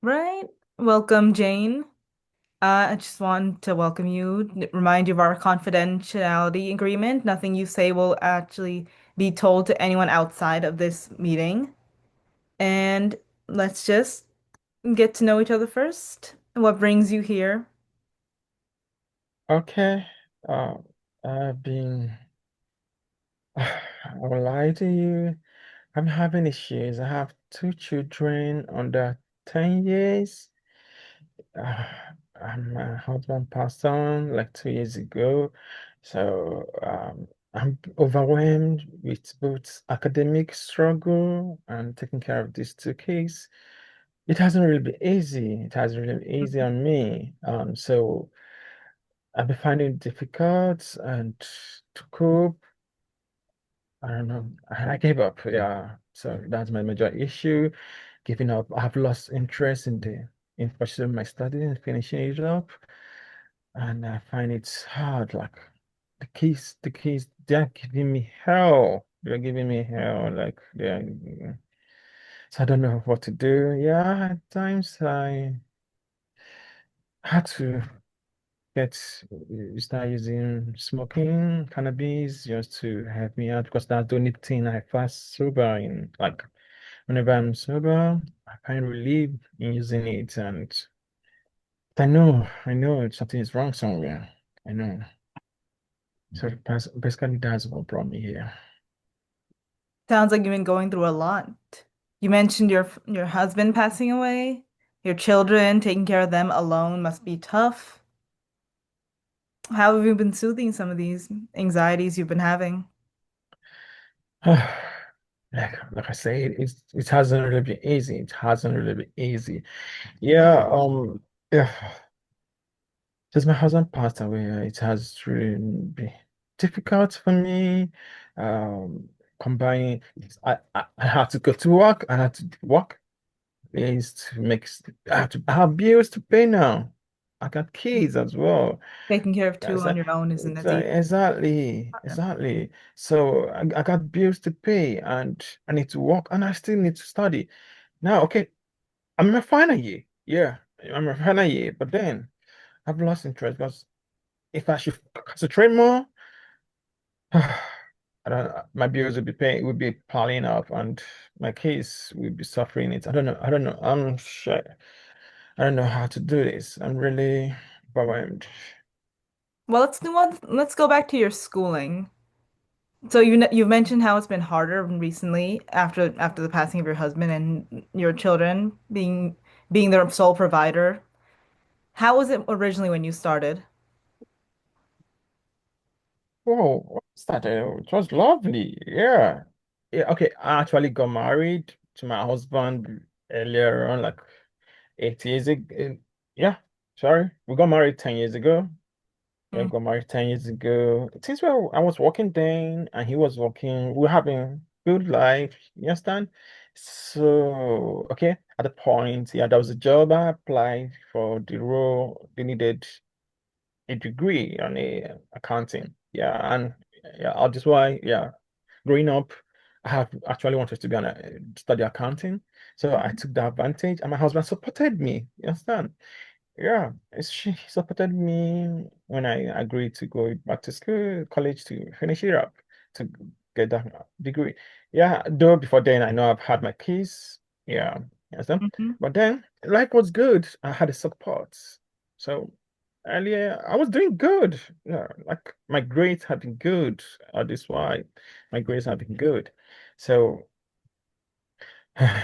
Right. Welcome, Jane. I just want to welcome you, remind you of our confidentiality agreement. Nothing you say will actually be told to anyone outside of this meeting. And let's just get to know each other first. What brings you here? Okay. Uh, I've been, I will lie to you. I'm having issues. I have two children under 10 years. Uh, my husband passed on like 2 years ago. I'm overwhelmed with both academic struggle and taking care of these two kids. It hasn't really been easy. It hasn't really been easy on me. So I've been finding it difficult and to cope. I don't know. I gave up. Yeah. So that's my major issue. Giving up. I've lost interest in pursuing my studies and finishing it up. And I find it hard. Like the keys, they're giving me hell. They're giving me hell. Like they're so I don't know what to do. Yeah, at times I had to get start using smoking cannabis just to help me out because that's the only thing I fast sober in. Like whenever I'm sober, I find relief in using it, and I know something is wrong somewhere. I know. So basically, that's what brought me here. Sounds like you've been going through a lot. You mentioned your husband passing away. Your children, taking care of them alone must be tough. How have you been soothing some of these anxieties you've been having? Like I said, it hasn't really been easy. It hasn't really been easy. Yeah, yeah. Since my husband passed away, it has really been difficult for me. Um, combining, I had to go to work. I had to work is to I have bills to pay now. I got kids as well. Taking care of two That's on that, your own isn't as easy. exactly. So I got bills to pay and I need to work and I still need to study. Now, okay, I'm in my final year. Yeah, I'm in my final year, but then I've lost interest because if I should concentrate more, I don't my bills would be piling up and my kids will be suffering it. I don't know. I'm sure I don't know how to do this. I'm really overwhelmed. Well, let's go back to your schooling. So you've mentioned how it's been harder recently after the passing of your husband and your children being their sole provider. How was it originally when you started? Oh, what's that? It was lovely. Yeah. Yeah, okay. I actually got married to my husband earlier on, like 8 years ago. Yeah, sorry. We got married 10 years ago. Yeah, Mm. got married 10 years ago. Since I was working then and he was working, we were having good life. You understand? So, okay, at the point, yeah, there was a job I applied for the role. They needed a degree on a accounting. Yeah, and yeah, that's why, yeah, growing up, I have actually wanted to be on a study accounting. So I took the advantage and my husband supported me. You understand? Yeah, she supported me when I agreed to go back to school, college to finish it up to get that degree. Yeah, though before then I know I've had my keys. Yeah, you understand? Mhm. But then life was good. I had a support. So earlier I was doing good. Yeah, like my grades have been good. This why my grades have been good. So I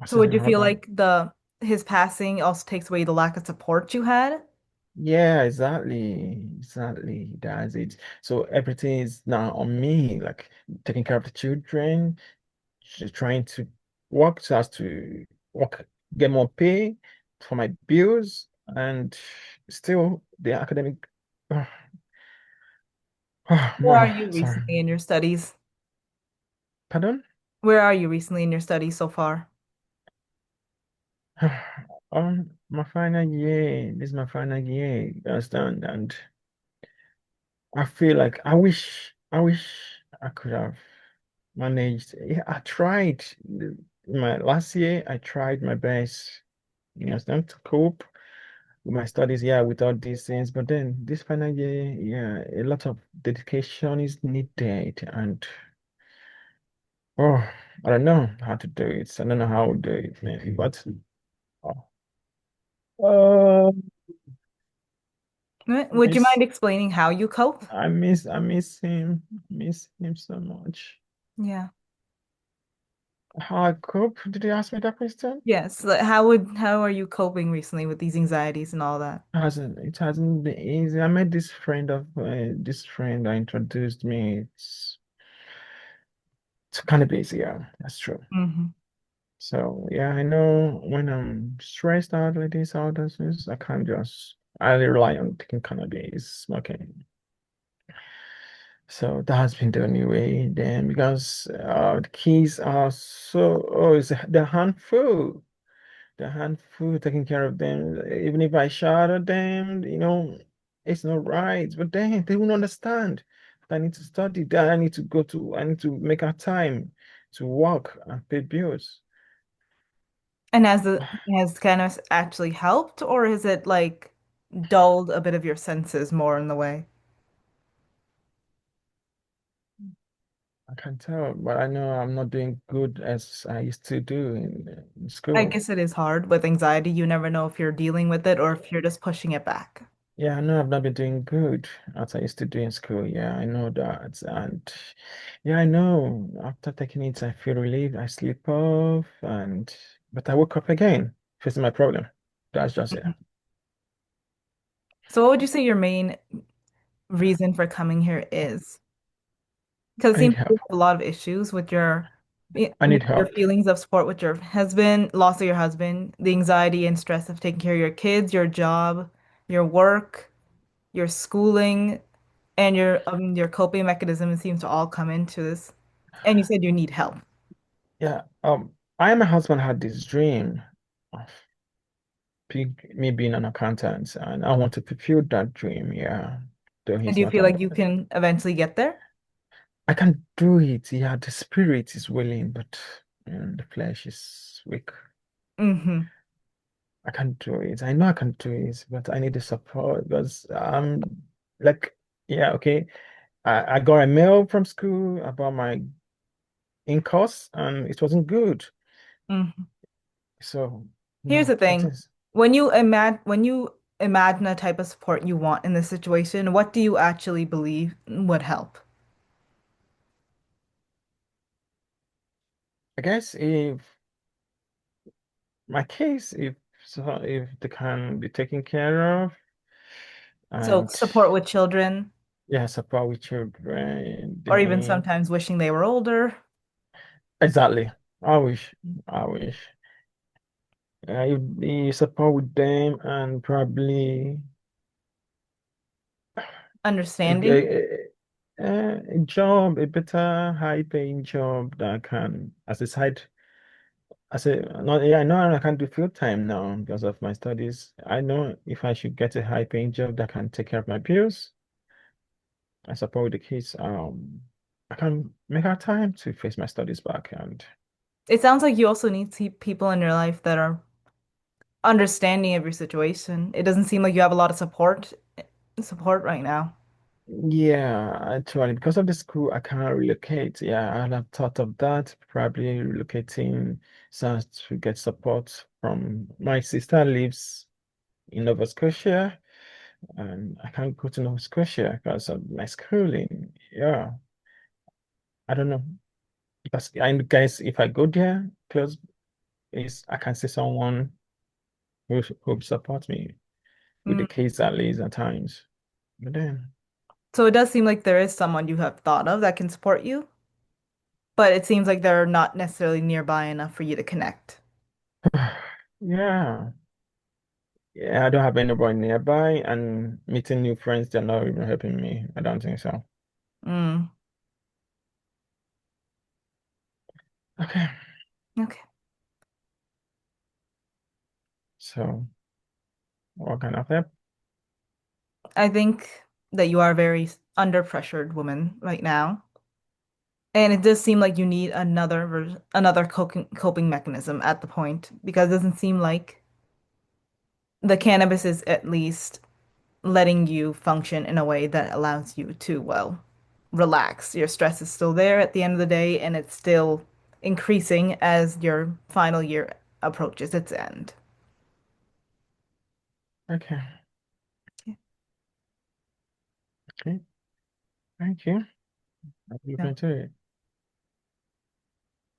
So said, would you my feel husband. like the his passing also takes away the lack of support you had? Yeah, exactly. Exactly. That's it. So everything is now on me, like taking care of the children, trying to work so as to work, get more pay for my bills, and still the academic. Oh, Where are man, you sorry. recently in your studies? Pardon? Where are you recently in your studies so far? My final year. This is my final year. You understand? And I feel like I wish I could have managed. Yeah, I tried. My last year, I tried my best. them to cope with my studies, yeah, without these things. But then this final year, yeah, a lot of dedication is needed. And oh, I don't know how to do it. I don't know how to do it, man. But oh, oh, Would you mind miss explaining how you cope? I miss him. Miss him so much. Yeah. How I cope? Did you ask me that question? Yes. How are you coping recently with these anxieties and all that? It hasn't been easy. I met this friend that introduced me. It's kind of easy, yeah, that's true. Hmm. So yeah, I know when I'm stressed out like this, all this is I rely on taking cannabis, smoking. So that has been the only way then because the kids are they're handful. The handful taking care of them. Even if I shout at them, it's not right. But then they won't understand. I need to study. That I need to make a time to work and pay bills. And has kind of actually helped, or is it like dulled a bit of your senses more in the way? I can tell, but I know I'm not doing good as I used to do in I school. guess it is hard with anxiety. You never know if you're dealing with it or if you're just pushing it back. Yeah, I know I've not been doing good as I used to do in school. Yeah, I know that. And yeah, I know after taking it, I feel relieved. I sleep off but I woke up again, facing my problem. That's just it. Mhm. So what would you say your main reason for coming here is? Because it I need seems you help. have a lot of issues with I need your help. feelings of support with your husband, loss of your husband, the anxiety and stress of taking care of your kids, your job, your work, your schooling, and your coping mechanism seems to all come into this. And you said you need help. Yeah, I and my husband had this dream of me being an accountant, and I want to fulfill that dream. Yeah, though And he's do you not feel an. like you can eventually get there? I can do it. Yeah, the spirit is willing, but the flesh is weak. Hmm. I can do it. I know I can do it, but I need the support because like yeah, okay. I got a mail from school about my in course and it wasn't good. Hmm. So, Here's the that thing. is When you imagine a type of support you want in this situation, what do you actually believe would help? I guess if my case, if they can be taken care of So and support with children, yeah, support with children, or even then sometimes wishing they were older. exactly. I wish. If the support with them and probably a, Understanding. a job, a better high paying job that can, as a side, as a, not, yeah, I know I can't do full time now because of my studies. I know if I should get a high paying job that can take care of my bills, I support the kids, I can make out time to face my studies back. And It sounds like you also need people in your life that are understanding of your situation. It doesn't seem like you have a lot of support right now. yeah, actually, because of the school, I can't relocate. Yeah, I have thought of that, probably relocating so as to get support from my sister lives in Nova Scotia, and I can't go to Nova Scotia because of my schooling. Yeah, I don't know. Because I guess if I go there, close is I can see someone who support me with the Mm. kids at least at times. But then, So it does seem like there is someone you have thought of that can support you, but it seems like they're not necessarily nearby enough for you to connect. yeah. Yeah, I don't have anybody nearby, and meeting new friends, they're not even helping me. I don't think so. Mm. Okay, Okay. so what kind of help? I think that you are a very under pressured woman right now. And it does seem like you need another coping mechanism at the point because it doesn't seem like the cannabis is at least letting you function in a way that allows you to, well, relax. Your stress is still there at the end of the day, and it's still increasing as your final year approaches its end. Okay. Okay. Thank you. I'll look Yeah. into it.